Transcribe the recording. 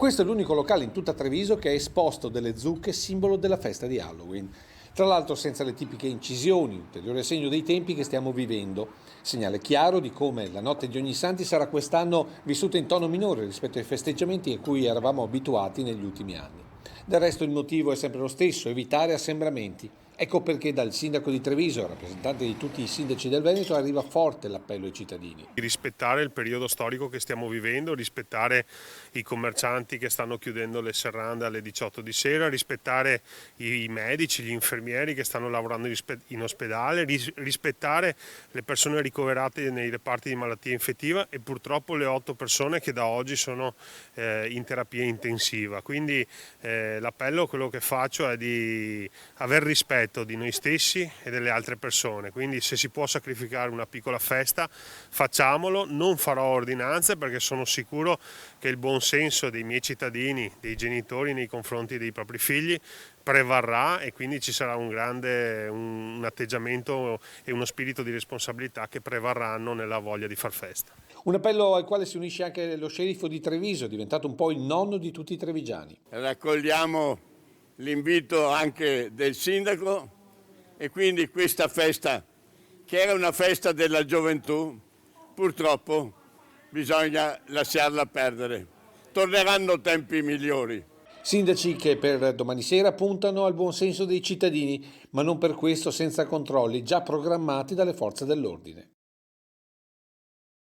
Questo è l'unico locale in tutta Treviso che ha esposto delle zucche, simbolo della festa di Halloween. Tra l'altro senza le tipiche incisioni, ulteriore segno dei tempi che stiamo vivendo. Segnale chiaro di come la notte di Ogni Santi sarà quest'anno vissuta in tono minore rispetto ai festeggiamenti a cui eravamo abituati negli ultimi anni. Del resto il motivo è sempre lo stesso, evitare assembramenti. Ecco perché dal sindaco di Treviso, rappresentante di tutti i sindaci del Veneto, arriva forte l'appello ai cittadini. Rispettare il periodo storico che stiamo vivendo, rispettare i commercianti che stanno chiudendo le serrande alle 18 di sera, rispettare i medici, gli infermieri che stanno lavorando in ospedale, rispettare le persone ricoverate nei reparti di malattia infettiva e purtroppo le 8 persone che da oggi sono in terapia intensiva. Quindi l'appello, quello che faccio è di aver rispetto di noi stessi e delle altre persone, quindi se si può sacrificare una piccola festa facciamolo, non farò ordinanze perché sono sicuro che il buon senso dei miei cittadini, dei genitori nei confronti dei propri figli prevarrà e quindi ci sarà un atteggiamento e uno spirito di responsabilità che prevarranno nella voglia di far festa. Un appello al quale si unisce anche lo sceriffo di Treviso, diventato un po' il nonno di tutti i trevigiani. Raccogliamo l'invito anche del sindaco e quindi questa festa, che era una festa della gioventù, purtroppo bisogna lasciarla perdere. Torneranno tempi migliori. Sindaci che per domani sera puntano al buon senso dei cittadini, ma non per questo senza controlli già programmati dalle forze dell'ordine.